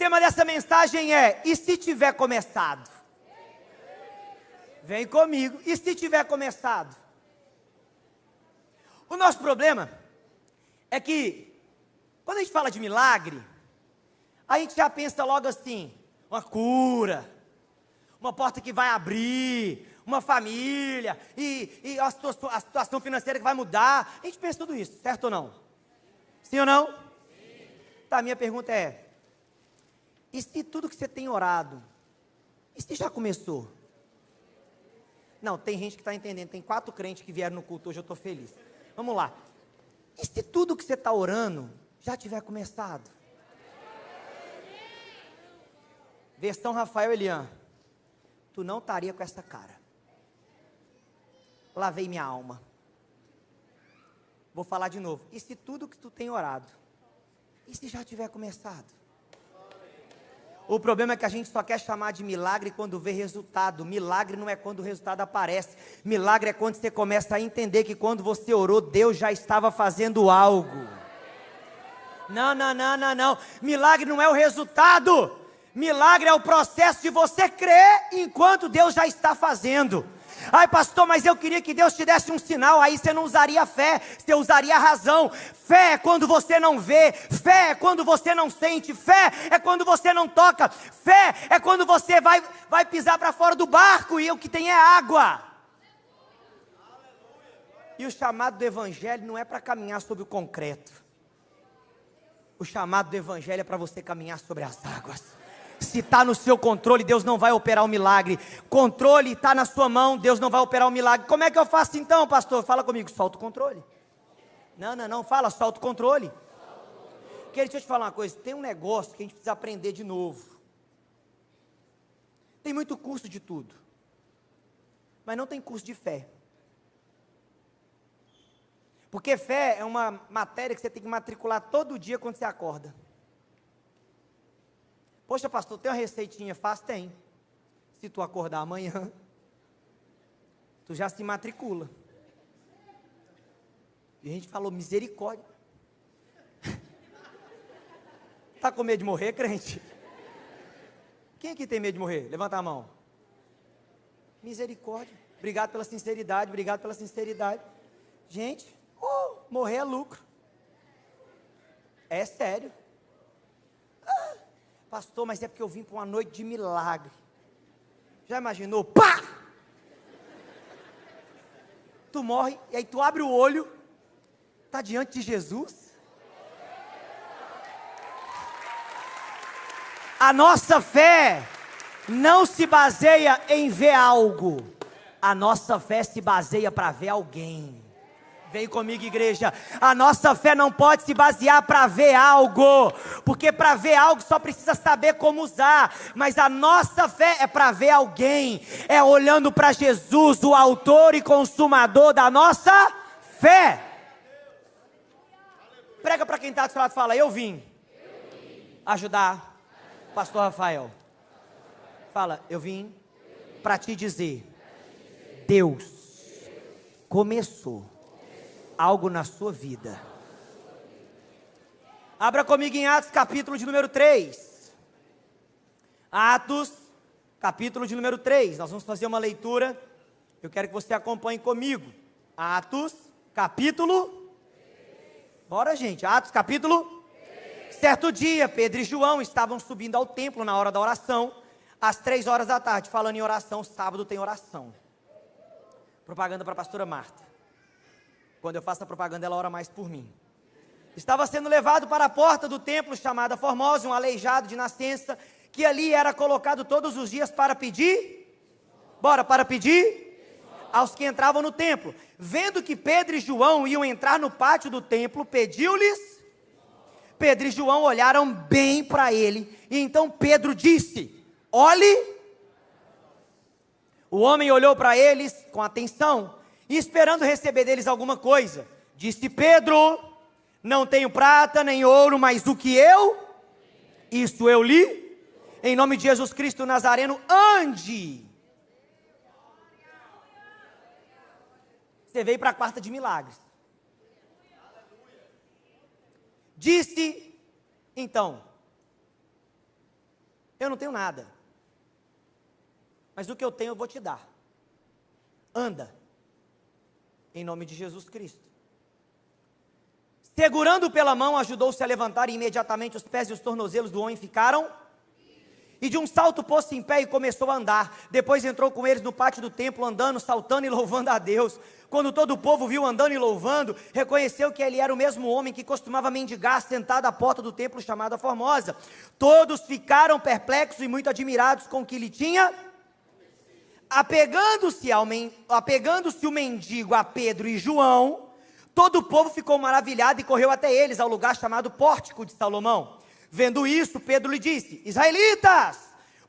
tema dessa mensagem é: e se tiver começado? Vem comigo. E se tiver começado? O nosso problema é que, quando a gente fala de milagre, a gente já pensa logo assim: uma cura, uma porta que vai abrir, uma família, e a situação financeira que vai mudar. A gente pensa tudo isso, certo ou não? Sim ou não? Sim. Tá, minha pergunta é: e se tudo que você tem orado, e se já começou? Não, tem gente que está entendendo, tem 4 crentes que vieram no culto hoje, eu estou feliz. Vamos lá. E se tudo que você está orando já tiver começado? Versão Rafael Elian: tu não estaria com essa cara. Lavei minha alma. Vou falar de novo. E se tudo que tu tem orado, e se já tiver começado? O problema é que a gente só quer chamar de milagre quando vê resultado. Milagre não é quando o resultado aparece. Milagre é quando você começa a entender que quando você orou, Deus já estava fazendo algo. Não. Milagre não é o resultado. Milagre é o processo de você crer enquanto Deus já está fazendo. Ai, pastor, mas eu queria que Deus te desse um sinal. Aí você não usaria fé, você usaria razão. Fé é quando você não vê, fé é quando você não sente, fé é quando você não toca, fé é quando você vai pisar para fora do barco e o que tem é água. E o chamado do evangelho não é para caminhar sobre o concreto. O chamado do evangelho é para você caminhar sobre as águas. Se está no seu controle, Deus não vai operar o milagre. Controle está na sua mão, Deus não vai operar o milagre. Como é que eu faço então, pastor? Fala comigo: solta o controle. Não, fala, solta o controle. Querido, deixa eu te falar uma coisa. Tem um negócio que a gente precisa aprender de novo. Tem muito curso de tudo, mas não tem curso de fé. Porque fé é uma matéria que você tem que matricular todo dia quando você acorda. Poxa, pastor, tem uma receitinha fácil? Tem. Se tu acordar amanhã, tu já se matricula. E a gente falou: misericórdia. Tá com medo de morrer, crente? Quem aqui tem medo de morrer? Levanta a mão. Misericórdia. Obrigado pela sinceridade, Gente, morrer é lucro. É sério. Pastor, mas é porque eu vim para uma noite de milagre. Já imaginou? Pá! Tu morre e aí tu abre o olho, está diante de Jesus. A nossa fé não se baseia em ver algo. A nossa fé se baseia para ver alguém. Vem comigo, igreja. A nossa fé não pode se basear para ver algo, porque para ver algo só precisa saber como usar, mas a nossa fé é para ver alguém, é olhando para Jesus, o autor e consumador da nossa fé. Prega para quem está do seu lado e fala: eu vim ajudar pastor Rafael. Fala: eu vim para te dizer, Deus começou algo na sua vida. Abra comigo em Atos, capítulo de número 3. Atos, capítulo de número 3. Nós vamos fazer uma leitura. Eu quero que você acompanhe comigo. Atos, capítulo. Bora, gente. Atos, capítulo. Certo dia, Pedro e João estavam subindo ao templo na hora da oração, às 3 horas da tarde. Falando em oração, sábado tem oração. Propaganda para a pastora Marta. Quando eu faço a propaganda, ela ora mais por mim. Estava sendo levado para a porta do templo chamada Formosa, um aleijado de nascença, que ali era colocado todos os dias para pedir. Bora, para pedir aos que entravam no templo. Vendo que Pedro e João iam entrar no pátio do templo, pediu-lhes. Pedro e João olharam bem para ele, e então Pedro disse: olhe. O homem olhou para eles com atenção, e esperando receber deles alguma coisa, disse Pedro: não tenho prata nem ouro, mas o que isso eu li, em nome de Jesus Cristo Nazareno, ande. Você veio para a quarta de milagres. Disse então: eu não tenho nada, mas o que eu tenho eu vou te dar. Anda, em nome de Jesus Cristo. Segurando pela mão, ajudou-se a levantar, e imediatamente os pés e os tornozelos do homem ficaram, e de um salto pôs-se em pé e começou a andar. Depois entrou com eles no pátio do templo, andando, saltando e louvando a Deus. Quando todo o povo viu andando e louvando, reconheceu que ele era o mesmo homem que costumava mendigar sentado à porta do templo chamada Formosa. Todos ficaram perplexos e muito admirados com o que lhe tinha. Apegando-se o mendigo a Pedro e João, todo o povo ficou maravilhado e correu até eles, ao lugar chamado Pórtico de Salomão. Vendo isso, Pedro lhe disse: israelitas,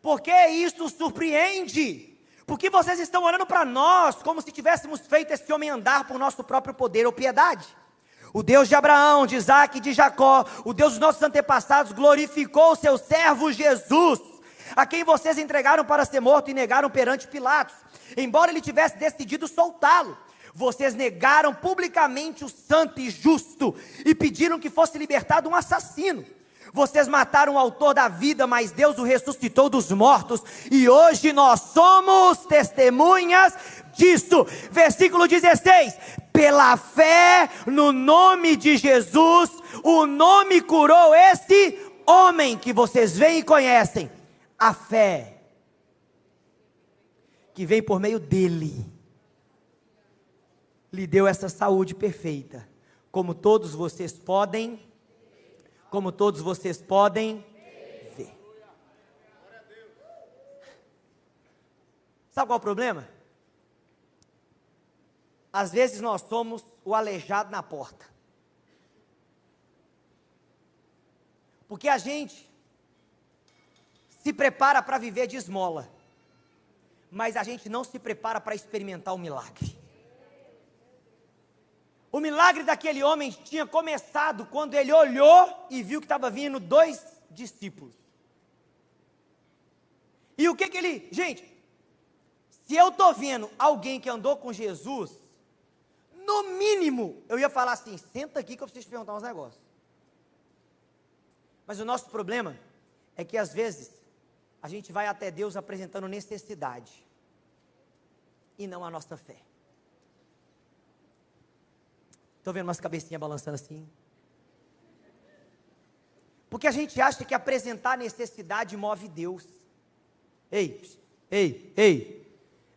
por que isto os surpreende? Porque vocês estão olhando para nós, como se tivéssemos feito esse homem andar por nosso próprio poder ou piedade. O Deus de Abraão, de Isaque e de Jacó, o Deus dos nossos antepassados, glorificou o seu servo Jesus, a quem vocês entregaram para ser morto e negaram perante Pilatos, embora ele tivesse decidido soltá-lo. Vocês negaram publicamente o santo e justo, e pediram que fosse libertado um assassino. Vocês mataram o autor da vida, mas Deus o ressuscitou dos mortos, e hoje nós somos testemunhas disso. Versículo 16, pela fé no nome de Jesus, o nome curou esse homem que vocês veem e conhecem. A fé que vem por meio dele lhe deu essa saúde perfeita, como todos vocês podem ver. Sabe qual é o problema? Às vezes nós somos o aleijado na porta, porque a gente se prepara para viver de esmola, mas a gente não se prepara para experimentar o milagre. O milagre daquele homem tinha começado quando ele olhou e viu que estava vindo 2 discípulos. E o que ele... Gente, se eu estou vendo alguém que andou com Jesus, no mínimo, eu ia falar assim, senta aqui que eu preciso te perguntar uns negócios. Mas o nosso problema é que às vezes, a gente vai até Deus apresentando necessidade, e não a nossa fé. Estou vendo umas cabecinhas balançando assim. Porque a gente acha que apresentar necessidade move Deus. Ei.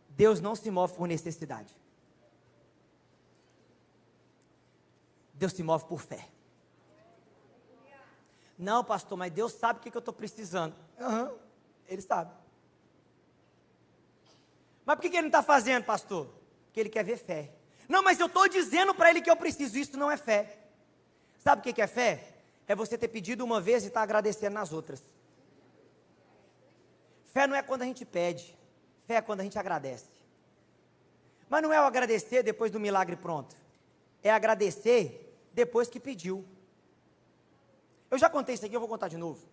Deus não se move por necessidade. Deus se move por fé. Não, pastor, mas Deus sabe o que eu estou precisando. Ele sabe. Mas por que ele não está fazendo, pastor? Porque ele quer ver fé. Não, mas eu estou dizendo para ele que eu preciso. Isso não é fé. Sabe o que é fé? É você ter pedido uma vez e estar agradecendo nas outras. Fé não é quando a gente pede. Fé é quando a gente agradece. Mas não é o agradecer depois do milagre pronto. É agradecer depois que pediu. Eu já contei isso aqui, eu vou contar de novo.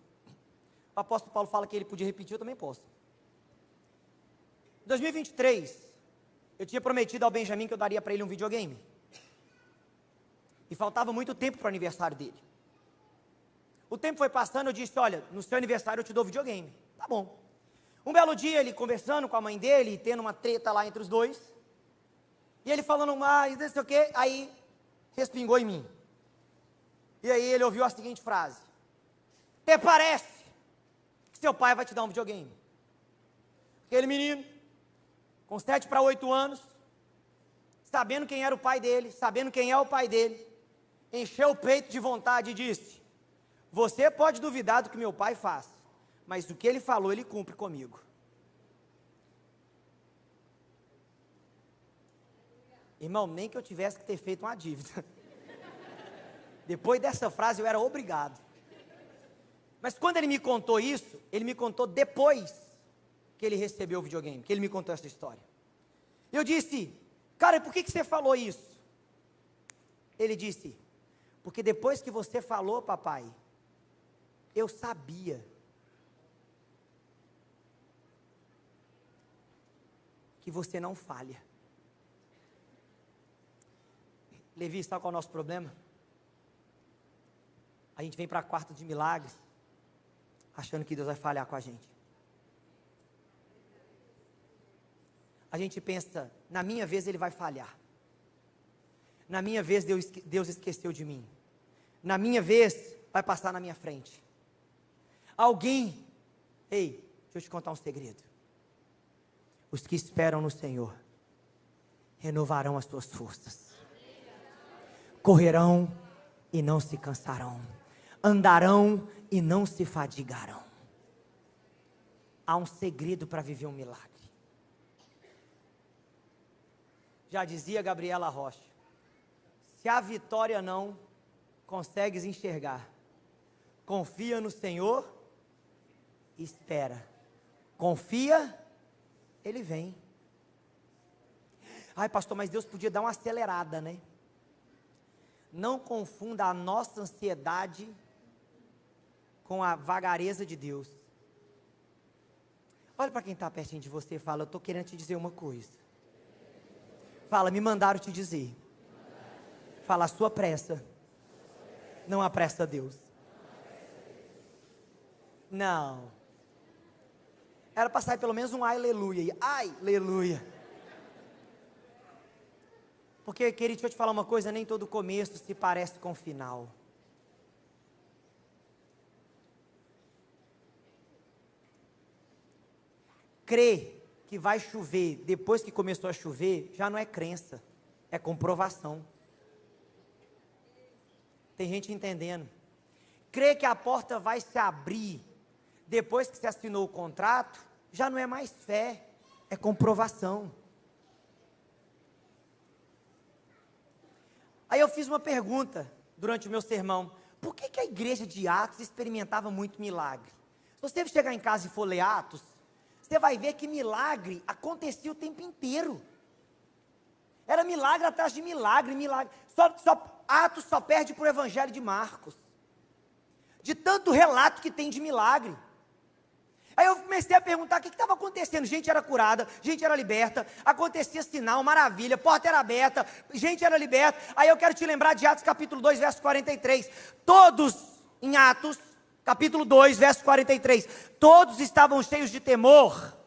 O apóstolo Paulo fala que ele podia repetir, eu também posso. Em 2023... eu tinha prometido ao Benjamin que eu daria para ele um videogame. E faltava muito tempo para o aniversário dele. O tempo foi passando, eu disse, olha, no seu aniversário eu te dou videogame. Tá bom. Um belo dia, ele conversando com a mãe dele, tendo uma treta lá entre os dois. E ele falando mais, não sei o quê, aí respingou em mim. E aí ele ouviu a seguinte frase: até parece que seu pai vai te dar um videogame. Aquele menino, com 7 para 8 anos, sabendo quem era o pai dele, sabendo quem é o pai dele, encheu o peito de vontade e disse: você pode duvidar do que meu pai faz, mas do que ele falou, ele cumpre comigo. Irmão, nem que eu tivesse que ter feito uma dívida. Depois dessa frase eu era obrigado. Mas quando ele me contou isso, ele me contou depois que ele recebeu o videogame, que ele me contou essa história. Eu disse: cara, por que você falou isso? Ele disse: porque depois que você falou, papai, eu sabia que você não falha. Levi, sabe qual é o nosso problema? A gente vem para quarto de milagres, achando que Deus vai falhar com a gente. a gente pensa, na minha vez ele vai falhar. Na minha vez Deus esqueceu de mim. Na minha vez vai passar na minha frente. Alguém, ei, deixa eu te contar um segredo. Os que esperam no Senhor renovarão as suas forças. Correrão e não se cansarão. Andarão e não se fadigarão. Há um segredo para viver um milagre. Já dizia Gabriela Rocha, se a vitória não consegues enxergar, confia no Senhor, espera. Confia, Ele vem. Ai, pastor, mas Deus podia dar uma acelerada, né? Não confunda a nossa ansiedade com a vagareza de Deus. Olha para quem está pertinho de você e fala, eu estou querendo te dizer uma coisa. Fala, me mandaram te dizer. Fala, a sua pressa não apressa Deus. Não. Era para sair pelo menos um aleluia. Ai, aleluia. Porque, querido, deixa eu te falar uma coisa, nem todo começo se parece com o final. Crer que vai chover depois que começou a chover, já não é crença, é comprovação. Tem gente entendendo. Crer que a porta vai se abrir depois que se assinou o contrato, já não é mais fé, é comprovação. Aí eu fiz uma pergunta durante o meu sermão, por que a igreja de Atos experimentava muito milagre? Se você chegar em casa e for ler Atos, você vai ver que milagre acontecia o tempo inteiro. Era milagre atrás de milagre, milagre. Atos só perde para o Evangelho de Marcos. De tanto relato que tem de milagre. Aí eu comecei a perguntar o que estava acontecendo. Gente era curada, gente era liberta, acontecia sinal, maravilha, porta era aberta, gente era liberta. Aí eu quero te lembrar de Atos capítulo 2, verso 43. Todos em Atos, capítulo 2, verso 43. Todos estavam cheios de temor,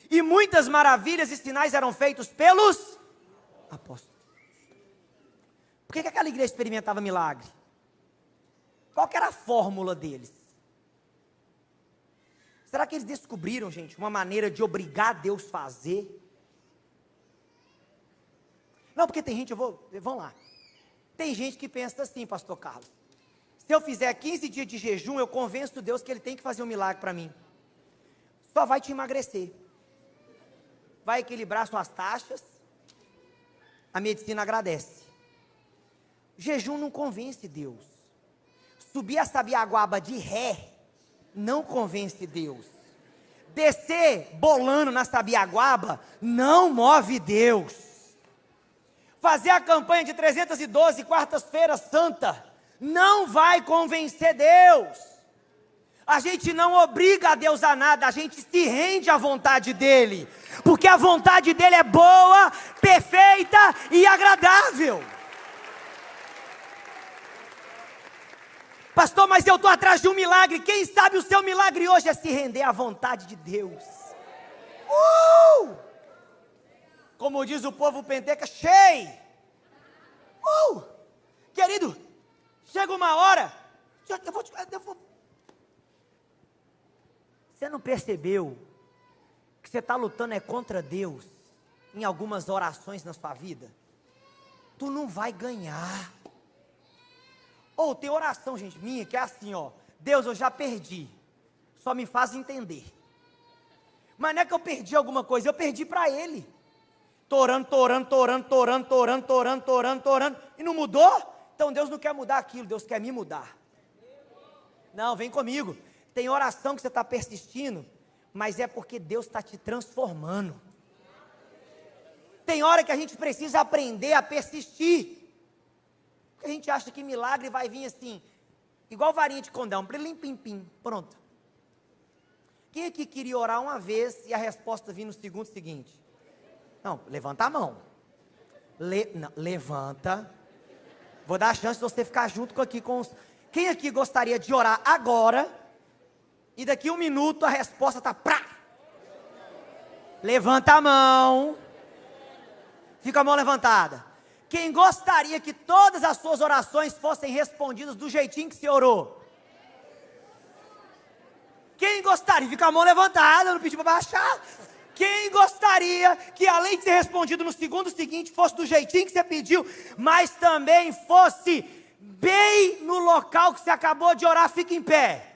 e muitas maravilhas e sinais eram feitos pelos apóstolos. Por que aquela igreja experimentava milagre? Qual que era a fórmula deles? Será que eles descobriram, gente, uma maneira de obrigar Deus a fazer? Não, porque tem gente, vamos lá. Tem gente que pensa assim, pastor Carlos. Se eu fizer 15 dias de jejum, eu convenço Deus que Ele tem que fazer um milagre para mim. Só vai te emagrecer. Vai equilibrar suas taxas. A medicina agradece. Jejum não convence Deus. Subir a sabiaguaba de ré não convence Deus. Descer bolando na sabiaguaba não move Deus. Fazer a campanha de 312 quartas-feiras santa não vai convencer Deus. A gente não obriga a Deus a nada, a gente se rende à vontade dEle, porque a vontade dEle é boa, perfeita e agradável. Pastor, mas eu estou atrás de um milagre. Quem sabe o seu milagre hoje é se render à vontade de Deus. Como diz o povo penteca, cheio. Querido, chega uma hora. Você não percebeu que você está lutando contra Deus em algumas orações na sua vida? Tu não vai ganhar. Tem oração, gente, minha, que é assim, Deus, eu já perdi, só me faz entender. Mas não é que eu perdi alguma coisa, eu perdi para Ele. Tô orando, e não mudou? Então Deus não quer mudar aquilo, Deus quer me mudar. Não, vem comigo. Tem oração que você está persistindo, mas é porque Deus está te transformando. Tem hora que a gente precisa aprender a persistir. A gente acha que milagre vai vir assim, igual varinha de condão, plim, pim, pim, pronto. Quem aqui queria orar uma vez e a resposta vir no segundo seguinte? Não, levanta a mão. Levanta. Vou dar a chance de você ficar junto com os... Quem aqui gostaria de orar agora e daqui 1 minuto a resposta está prá? Levanta a mão. Fica a mão levantada. Quem gostaria que todas as suas orações fossem respondidas do jeitinho que você orou? Quem gostaria? Fica a mão levantada, eu não pedi para baixar. Quem gostaria que além de ser respondido no segundo seguinte, fosse do jeitinho que você pediu, mas também fosse bem no local que você acabou de orar? Fica em pé.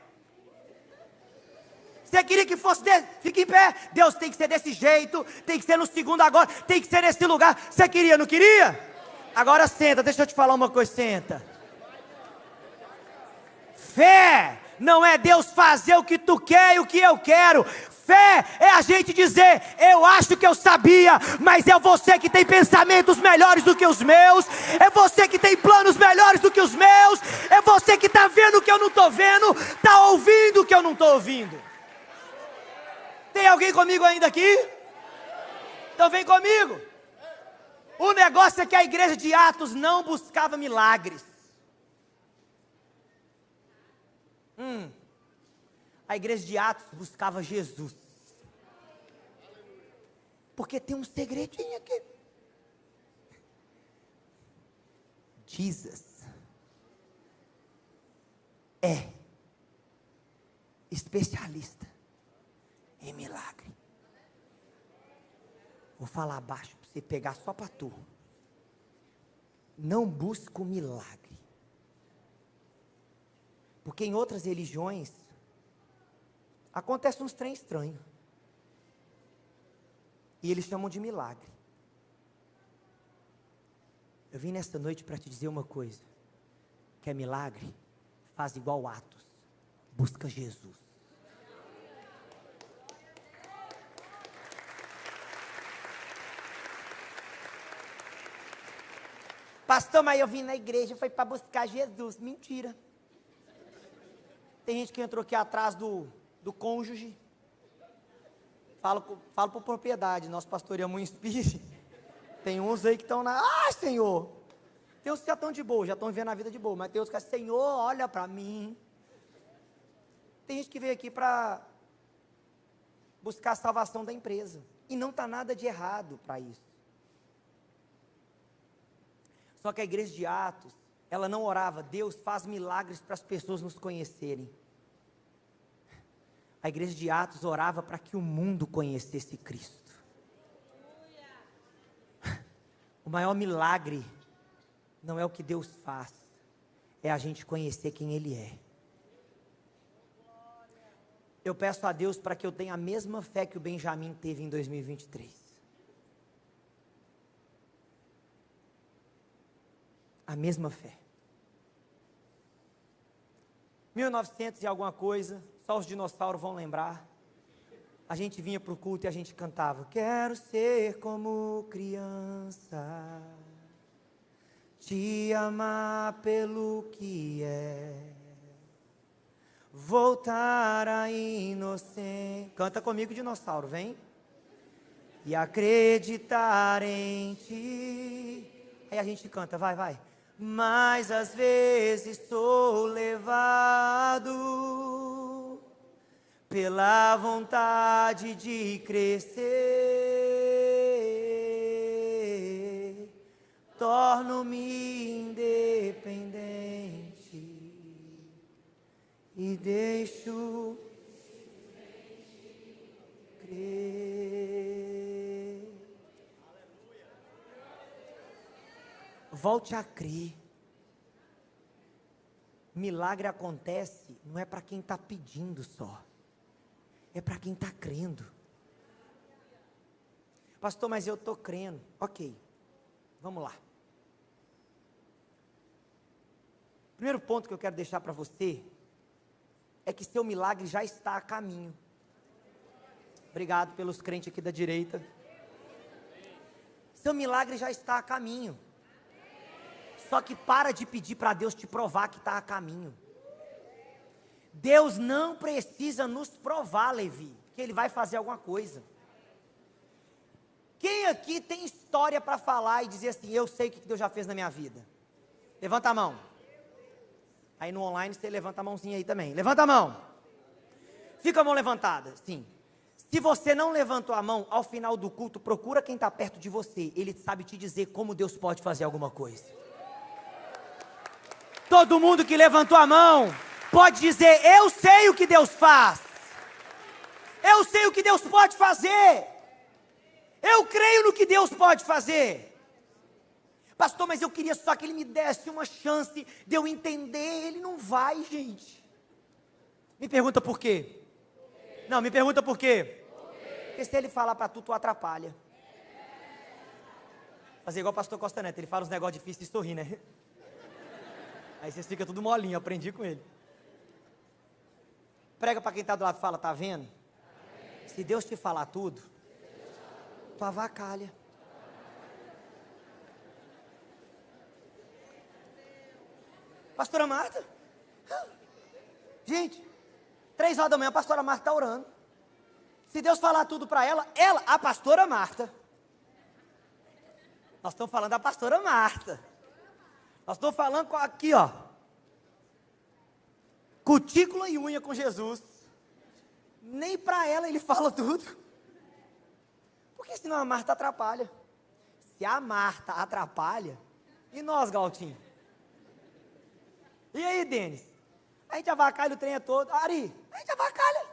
Você queria que fosse fica em pé. Deus, tem que ser desse jeito, tem que ser no segundo agora, tem que ser nesse lugar. Você queria, não queria? Agora senta, deixa eu te falar uma coisa, senta. Fé não é Deus fazer o que tu quer e o que eu quero. Fé é a gente dizer, eu acho que eu sabia, mas é você que tem pensamentos melhores do que os meus, é você que tem planos melhores do que os meus, é você que está vendo o que eu não estou vendo, está ouvindo o que eu não estou ouvindo. Tem alguém comigo ainda aqui? Então vem comigo. O negócio é que a igreja de Atos não buscava milagres. A igreja de Atos buscava Jesus. Porque tem um segredinho aqui. Jesus é especialista em milagre. Vou falar baixo para você pegar só para tu. Não busca o milagre. Porque em outras religiões acontece uns trem estranhos. E eles chamam de milagre. Eu vim nesta noite para te dizer uma coisa. Quer milagre? Faz igual Atos. Busca Jesus. Pastor, mas eu vim na igreja, foi para buscar Jesus. Mentira. Tem gente que entrou aqui atrás do cônjuge. Falo por propriedade, nós pastoreamos em Espírito. Tem uns aí que estão Senhor. Tem uns que já estão de boa, já estão vivendo a vida de boa. Mas tem outros que Senhor, olha para mim. Tem gente que veio aqui para buscar a salvação da empresa. E não está nada de errado para isso. Só que a igreja de Atos, ela não orava, Deus faz milagres para as pessoas nos conhecerem. A igreja de Atos orava para que o mundo conhecesse Cristo. O maior milagre não é o que Deus faz, é a gente conhecer quem Ele é. Eu peço a Deus para que eu tenha a mesma fé que o Benjamin teve em 2023. A mesma fé. 1900 e alguma coisa, só os dinossauros vão lembrar. A gente vinha para o culto e a gente cantava: quero ser como criança, te amar pelo que é, voltar à inocência. Canta comigo, dinossauro, vem. E acreditar em ti. Aí a gente canta, vai. Mas às vezes sou levado pela vontade de crescer, torno-me independente e deixo crer. Volte a crer. Milagre acontece, não é para quem está pedindo só, é para quem está crendo. Pastor, mas eu estou crendo. Ok, vamos lá. Primeiro ponto que eu quero deixar para você é que seu milagre já está a caminho. Obrigado pelos crentes aqui da direita. Seu milagre já está a caminho. Só que para de pedir para Deus te provar que está a caminho. Deus não precisa nos provar, Levi, que Ele vai fazer alguma coisa. Quem aqui tem história para falar e dizer assim, eu sei o que Deus já fez na minha vida? Levanta a mão. Aí no online você levanta a mãozinha aí também. Levanta a mão. Fica a mão levantada, sim. Se você não levantou a mão, ao final do culto, procura quem está perto de você. Ele sabe te dizer como Deus pode fazer alguma coisa. Todo mundo que levantou a mão pode dizer: eu sei o que Deus faz. Eu sei o que Deus pode fazer. Eu creio no que Deus pode fazer. Pastor, mas eu queria só que ele me desse uma chance de eu entender. Ele não vai, gente. Me pergunta por quê? Não, me pergunta por quê? Porque se ele falar para tu atrapalha. Fazer igual o pastor Costa Neto, ele fala uns negócios difíceis de sorrir, né? Aí vocês ficam tudo molinho, eu aprendi com ele. Prega para quem está do lado e fala: tá vendo? Se Deus te falar tudo, tu avacalha. Pastora Marta? Gente, 3 horas da manhã a pastora Marta está orando. Se Deus falar tudo para ela, a pastora Marta. Nós estamos falando da pastora Marta. Nós estamos falando aqui, ó. Cutícula e unha com Jesus. Nem para ela ele fala tudo. Porque senão a Marta atrapalha. Se a Marta atrapalha, e nós, Galtinho? E aí, Denis? A gente avacalha o trem todo. Ari, a gente avacalha.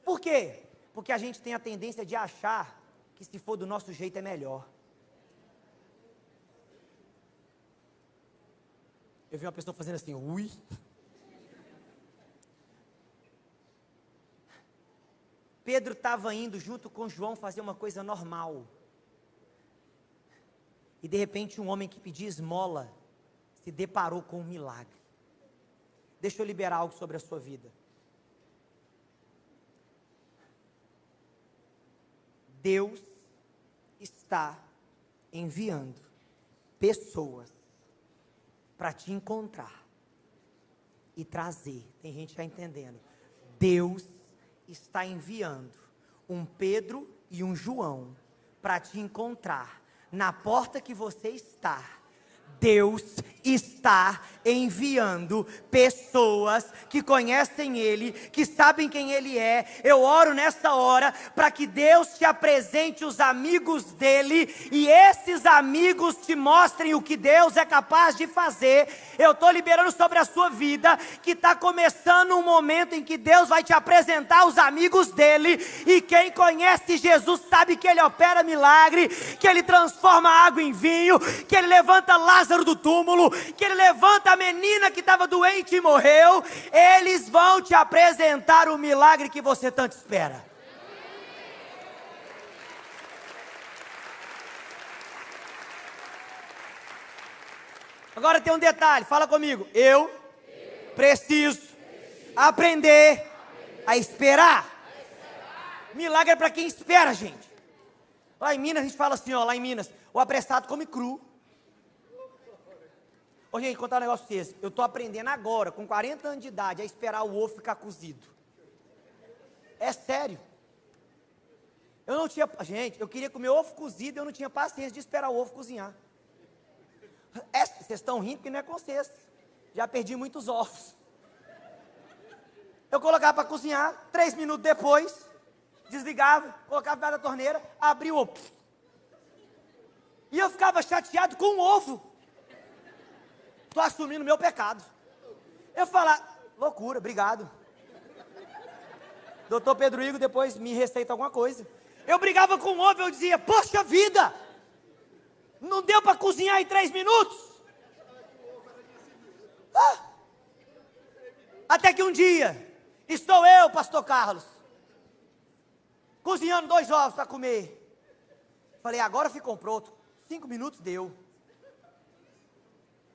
Por quê? Porque a gente tem a tendência de achar que se for do nosso jeito é melhor. Eu vi uma pessoa fazendo assim, ui. Pedro estava indo junto com João fazer uma coisa normal. E de repente um homem que pedia esmola se deparou com um milagre. Deixa eu liberar algo sobre a sua vida. Deus está enviando pessoas para te encontrar e trazer. Tem gente já entendendo. Deus está enviando um Pedro e um João para te encontrar na porta que você está. Deus está enviando pessoas que conhecem Ele, que sabem quem Ele é. Eu oro nessa hora para que Deus te apresente os amigos dEle e esses amigos te mostrem o que Deus é capaz de fazer. Eu estou liberando sobre a sua vida que está começando um momento em que Deus vai te apresentar os amigos dEle, e quem conhece Jesus sabe que Ele opera milagre, que Ele transforma água em vinho, que Ele levanta Lázaro do túmulo, que Ele levanta a menina que estava doente e morreu. Eles vão te apresentar o milagre que você tanto espera. Agora tem um detalhe, fala comigo. Eu preciso aprender a esperar. Milagre é para quem espera, gente. Lá em Minas a gente fala assim, ó, lá em Minas, o apressado come cru. Ô, gente, contar um negócio pra vocês. Eu estou aprendendo agora, com 40 anos de idade, a esperar o ovo ficar cozido. É sério. Eu não tinha... Gente, eu queria comer ovo cozido e eu não tinha paciência de esperar o ovo cozinhar. Vocês estão rindo porque não é com vocês. Já perdi muitos ovos. Eu colocava para cozinhar, 3 minutos depois, desligava, colocava embaixo da torneira, abria o ovo. E eu ficava chateado com o ovo. Estou assumindo o meu pecado. Eu falava, loucura, obrigado. Doutor Pedro Igor depois me receita alguma coisa. Eu brigava com o ovo, eu dizia, poxa vida, não deu para cozinhar em 3 minutos? Até que um dia, estou eu, pastor Carlos, cozinhando 2 ovos para comer. Falei, agora ficou pronto. 5 minutos deu.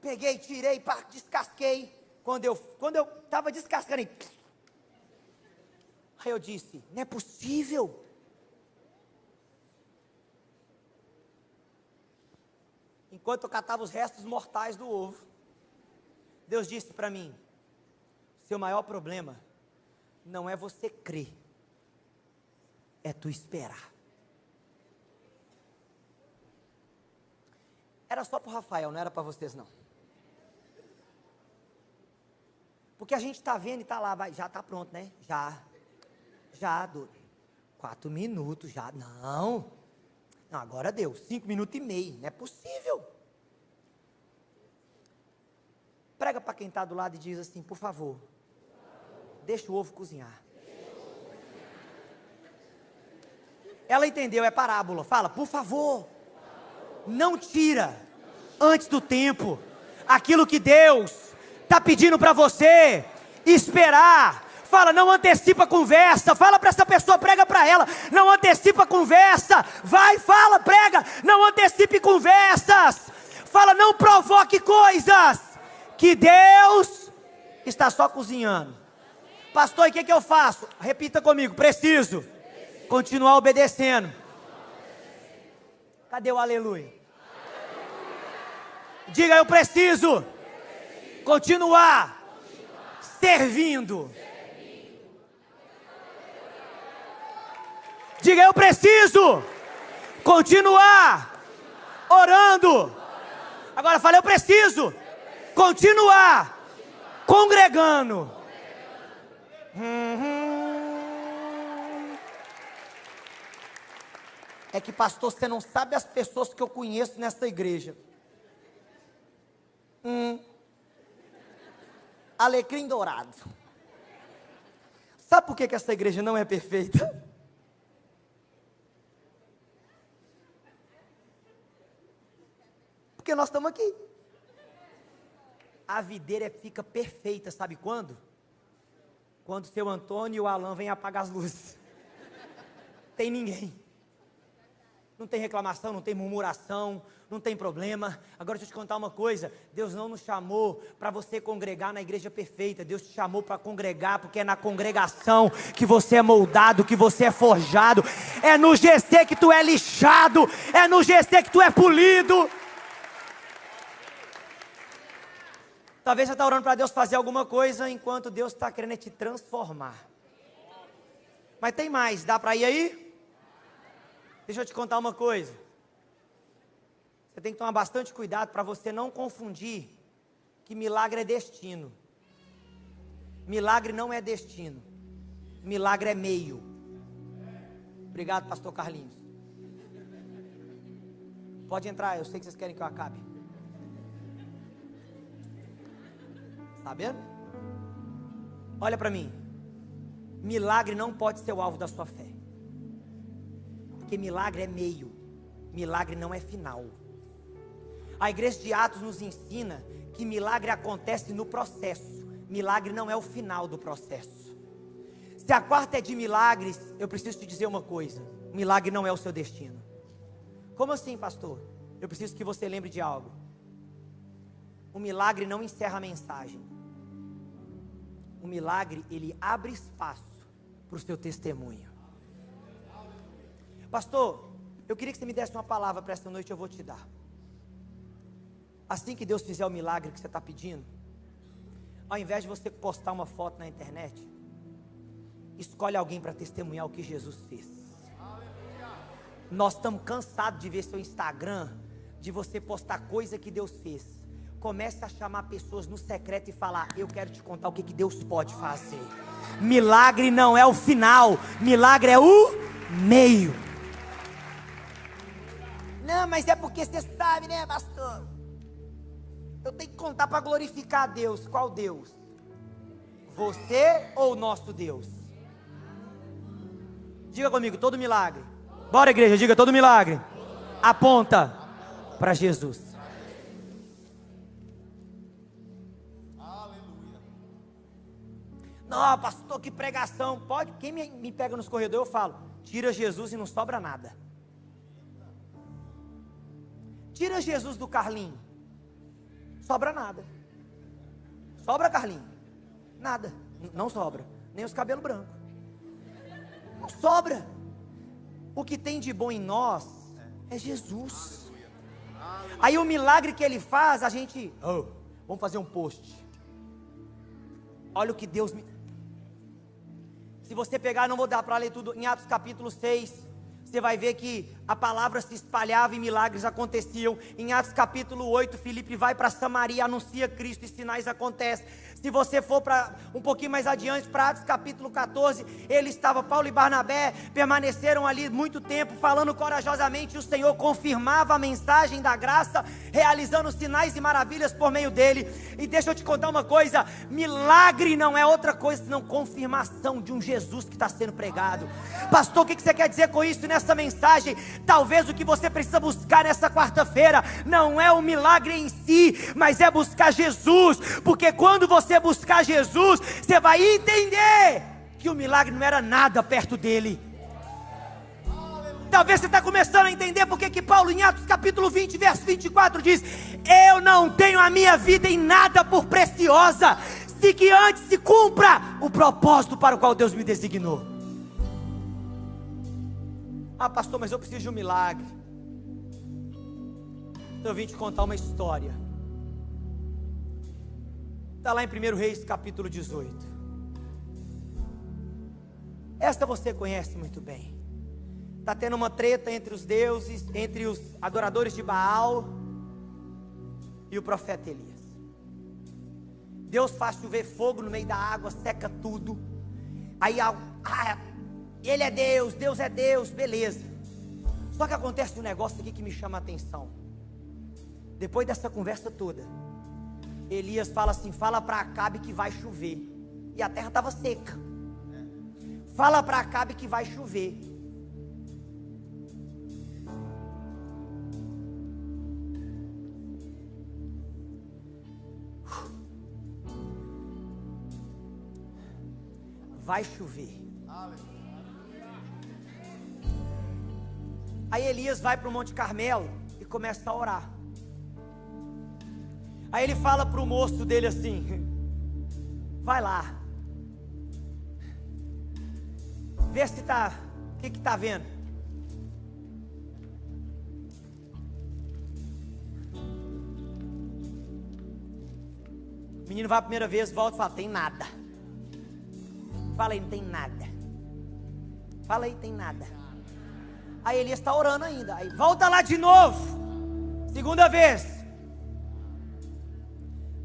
Peguei, tirei, pá, descasquei. Quando eu estava descascando, aí eu disse, não é possível. Enquanto eu catava os restos mortais do ovo, Deus disse para mim, seu maior problema não é você crer, é tu esperar. Era só para o Rafael, não era para vocês não. Porque a gente está vendo e está lá, já está pronto, né? Já, doido. 4 minutos já. Não, agora deu. 5 minutos e meio. Não é possível. Prega para quem está do lado e diz assim: por favor, deixa o ovo cozinhar. Ela entendeu, é parábola. Fala: por favor, não tira antes do tempo aquilo que Deus está pedindo para você esperar. Fala: não antecipa a conversa. Fala para essa pessoa, prega para ela: não antecipa a conversa. Vai, fala, prega: não antecipe conversas. Fala: não provoque coisas que Deus está só cozinhando. Pastor, e o que eu faço? Repita comigo: preciso continuar obedecendo. Cadê o aleluia? Diga: eu preciso continuar servindo. Diga: eu preciso continuar orando. Agora fala: eu preciso continuar congregando. É que, pastor, você não sabe as pessoas que eu conheço nessa igreja. Alecrim dourado. Sabe por que essa igreja não é perfeita? Porque nós estamos aqui. A videira fica perfeita, sabe quando? Quando o seu Antônio e o Alan vêm apagar as luzes. Tem ninguém. Não tem reclamação, não tem murmuração, não tem problema. Agora deixa eu te contar uma coisa: Deus não nos chamou para você congregar na igreja perfeita. Deus te chamou para congregar, porque é na congregação que você é moldado, que você é forjado. É no GC que tu é lixado, é no GC que tu é polido. Talvez você está orando para Deus fazer alguma coisa, enquanto Deus está querendo te transformar. Mas tem mais, dá para ir aí? Deixa eu te contar uma coisa. Você tem que tomar bastante cuidado para você não confundir que milagre é destino. Milagre não é destino. Milagre é meio. Obrigado, pastor Carlinhos. Pode entrar, eu sei que vocês querem que eu acabe. Está vendo? Olha para mim. Milagre não pode ser o alvo da sua fé. Porque milagre é meio. Milagre não é final. A igreja de Atos nos ensina que milagre acontece no processo. Milagre não é o final do processo. Se a quarta é de milagres, eu preciso te dizer uma coisa: milagre não é o seu destino. Como assim, pastor? Eu preciso que você lembre de algo. O milagre não encerra a mensagem. O milagre, ele abre espaço para o seu testemunho. Pastor, eu queria que você me desse uma palavra para esta noite, eu vou te dar. Assim que Deus fizer o milagre que você está pedindo, ao invés de você postar uma foto na internet, escolhe alguém para testemunhar o que Jesus fez. Nós estamos cansados de ver seu Instagram, de você postar coisa que Deus fez. Comece a chamar pessoas no secreto e falar: eu quero te contar o que Deus pode fazer. Milagre não é o final, milagre é o meio. Não, mas é porque você sabe, né, pastor? Eu tenho que contar para glorificar a Deus. Qual Deus? Você ou o nosso Deus? Diga comigo: todo milagre. Bora, igreja, diga: todo milagre aponta para Jesus. Não, pastor, que pregação. Pode, quem me pega nos corredores, eu falo: tira Jesus e não sobra nada. Tira Jesus do Carlinho, sobra nada. Sobra, Carlinho? Nada, não sobra. Nem os cabelos brancos. Não sobra. O que tem de bom em nós é Jesus. Aí o milagre que ele faz, a gente... vamos fazer um post. Olha o que Deus me... Se você pegar, não vou dar para ler tudo, em Atos capítulo 6, você vai ver que a palavra se espalhava e milagres aconteciam. Em Atos capítulo 8, Filipe vai para Samaria, anuncia Cristo e sinais acontecem. Se você for para um pouquinho mais adiante, para Atos capítulo 14, Paulo e Barnabé permaneceram ali muito tempo, falando corajosamente, e o Senhor confirmava a mensagem da graça, realizando sinais e maravilhas por meio dele. E deixa eu te contar uma coisa: milagre não é outra coisa senão confirmação de um Jesus que está sendo pregado. Pastor, o que você quer dizer com isso nessa mensagem? Talvez o que você precisa buscar nessa quarta-feira não é o milagre em si, mas é buscar Jesus, porque quando você buscar Jesus, você vai entender que o milagre não era nada perto dele. Talvez você está começando a entender porque que Paulo em Atos capítulo 20, verso 24 diz: eu não tenho a minha vida em nada por preciosa, se que antes se cumpra o propósito para o qual Deus me designou. Ah, pastor, mas eu preciso de um milagre. Então eu vim te contar uma história. Está lá em 1 Reis capítulo 18. Esta você conhece muito bem. Está tendo uma treta entre os deuses, entre os adoradores de Baal e o profeta Elias. Deus faz chover fogo no meio da água, seca tudo. Aí ele é Deus, Deus é Deus, beleza. Só que acontece um negócio aqui que me chama a atenção. Depois dessa conversa toda, Elias fala assim: fala para Acabe que vai chover. E a terra estava seca. Fala para Acabe que vai chover. Vai chover. Aí Elias vai para o Monte Carmelo e começa a orar. Aí ele fala para o moço dele assim: vai lá, vê se está, o que está vendo? O menino vai a primeira vez, volta e fala: tem nada. Fala aí, não tem nada. Fala aí, tem nada. Aí Elias está orando ainda. Aí volta lá de novo, segunda vez.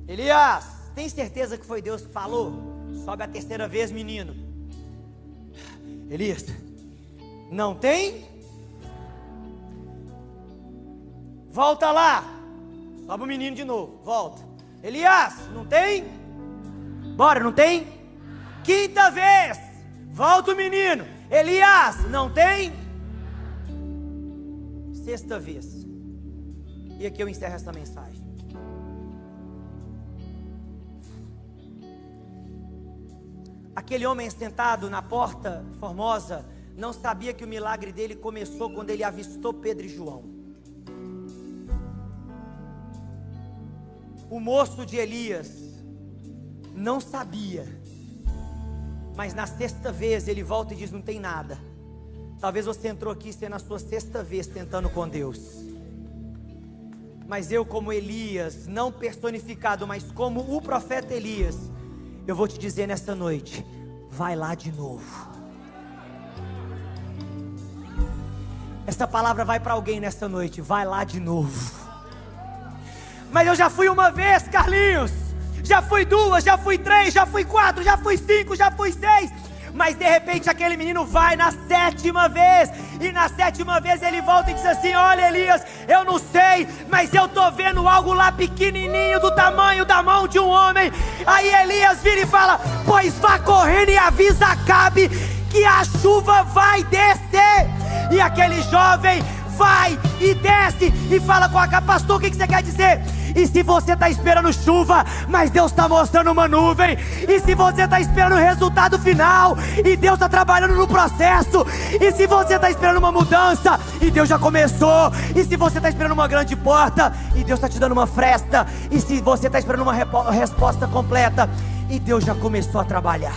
Elias, tem certeza que foi Deus que falou? Sobe a terceira vez, menino. Elias, não tem? Volta lá. Sobe o menino de novo, volta. Elias, não tem? Bora, não tem? Quinta vez, volta o menino. Elias, não tem? Sexta vez. E aqui eu encerro essa mensagem. Aquele homem sentado na porta formosa não sabia que o milagre dele começou quando ele avistou Pedro e João. O moço de Elias não sabia, mas na sexta vez ele volta e diz: não tem nada. Talvez você entrou aqui sendo a sua sexta vez tentando com Deus, mas eu, como Elias, não personificado, mas como o profeta Elias, eu vou te dizer nesta noite: vai lá de novo. Essa palavra vai para alguém nesta noite: vai lá de novo. Mas eu já fui uma vez, Carlinhos, já fui duas, já fui três, já fui quatro, já fui cinco, já fui seis. Mas de repente aquele menino vai na sétima vez, e na sétima vez ele volta e diz assim: olha, Elias, eu não sei, mas eu estou vendo algo lá pequenininho, do tamanho da mão de um homem. Aí Elias vira e fala: pois vá correndo e avisa Acabe que a chuva vai descer. E aquele jovem vai e desce e fala com Acabe: pastor, o que você quer dizer? E se você está esperando chuva, mas Deus está mostrando uma nuvem. E se você está esperando o resultado final, e Deus está trabalhando no processo. E se você está esperando uma mudança, e Deus já começou. E se você está esperando uma grande porta, e Deus está te dando uma fresta. E se você está esperando uma resposta completa, e Deus já começou a trabalhar.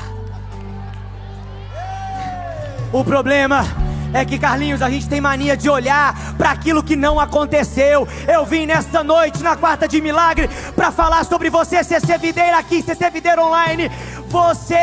O problema é que, Carlinhos, a gente tem mania de olhar para aquilo que não aconteceu. Eu vim nesta noite, na quarta de milagre, para falar sobre você, CC Videira aqui, CC Videira online. Você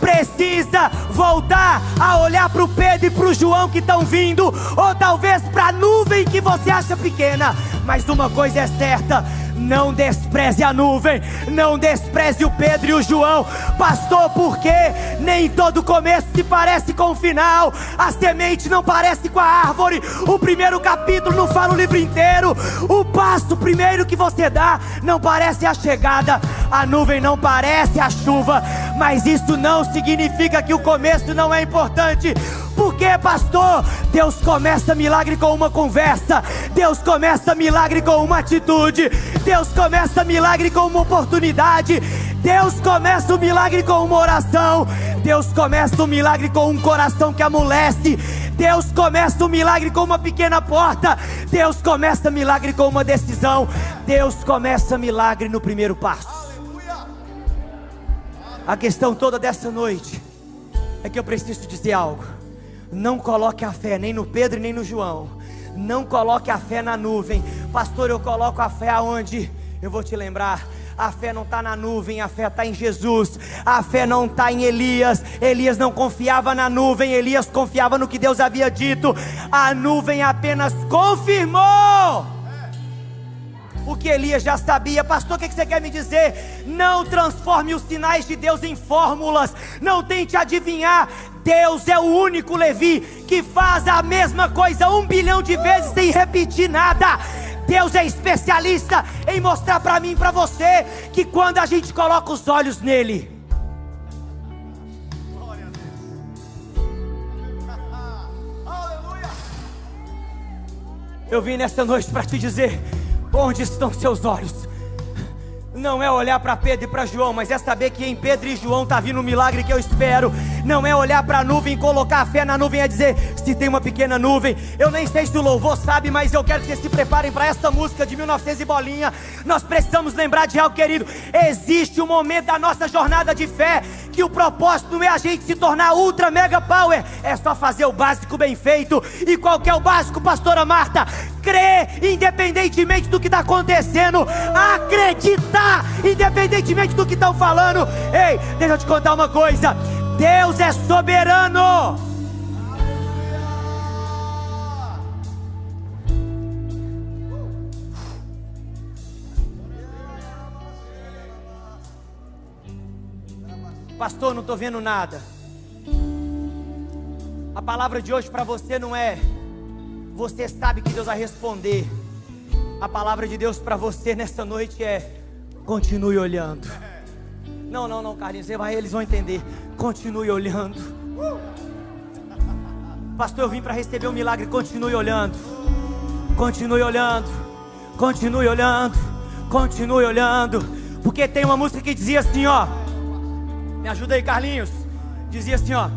precisa voltar a olhar para o Pedro e para o João que estão vindo, ou talvez para a nuvem que você acha pequena. Mas uma coisa é certa: Não despreze a nuvem, não despreze o Pedro e o João. Pastor, porque nem todo começo se parece com o final. A semente não parece com a árvore. O primeiro capítulo não fala o livro inteiro. O passo primeiro que você dá não parece a chegada. A nuvem não parece a chuva. Mas isso não significa que o começo não é importante. Porque, pastor, Deus começa milagre com uma conversa. Deus começa milagre com uma atitude. Deus começa milagre com uma oportunidade. Deus começa o milagre com uma oração. Deus começa o milagre com um coração que amolece. Deus começa o milagre com uma pequena porta. Deus começa milagre com uma decisão. Deus começa milagre no primeiro passo. A questão toda dessa noite é que eu preciso dizer algo. Não coloque a fé nem no Pedro nem no João. Não coloque a fé na nuvem. Pastor, eu coloco a fé aonde? Eu vou te lembrar. A fé não está na nuvem, a fé está em Jesus. A fé não está em Elias. Elias não confiava na nuvem, Elias confiava no que Deus havia dito. A nuvem apenas confirmou o que Elias já sabia. Pastor, o que você quer me dizer? Não transforme os sinais de Deus em fórmulas. Não tente adivinhar. Deus é o único Levi que faz a mesma coisa 1 bilhão de vezes sem repetir nada. Deus é especialista em mostrar para mim e para você que quando a gente coloca os olhos nele, eu vim nessa noite para te dizer: onde estão seus olhos? Não é olhar para Pedro e para João, mas é saber que em Pedro e João está vindo o milagre que eu espero. Não é olhar para a nuvem, colocar a fé na nuvem, é dizer: se tem uma pequena nuvem. Eu nem sei se o louvor sabe, mas eu quero que vocês se preparem para essa música de 1900 e bolinha. Nós precisamos lembrar de algo, querido. Existe um momento da nossa jornada de fé que o propósito não é a gente se tornar ultra mega power. É só fazer o básico bem feito. E qual que é o básico, pastora Marta? Crer independentemente do que está acontecendo. Acreditar independentemente do que estão falando. Ei, deixa eu te contar uma coisa. Deus é soberano. Pastor, não estou vendo nada. A palavra de hoje para você não é: você sabe que Deus vai responder. A palavra de Deus para você nessa noite é: continue olhando. Não, Carlinhos, eles vão entender. Continue olhando. Pastor, eu vim para receber um milagre. Continue olhando. Continue olhando. Continue olhando. Continue olhando. Porque tem uma música que dizia assim, ó. Me ajuda aí, Carlinhos. Dizia assim, ó: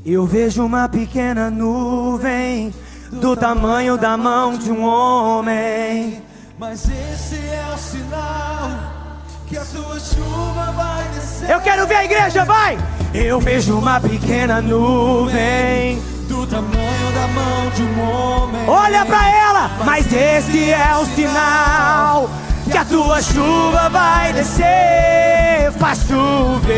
eu vejo uma pequena nuvem do tamanho da mão de um homem, mas esse é o sinal que a tua chuva vai descer. Eu quero ver a igreja, vai! Eu vejo uma pequena nuvem do tamanho da mão de um homem. Olha pra ela! Mas esse é o sinal que a tua chuva vai descer. Faz chover,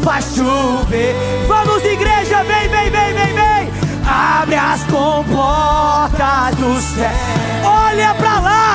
faz chover. Vamos, igreja, vem, vem, vem, vem, vem. Abre as comportas do céu. Olha pra lá!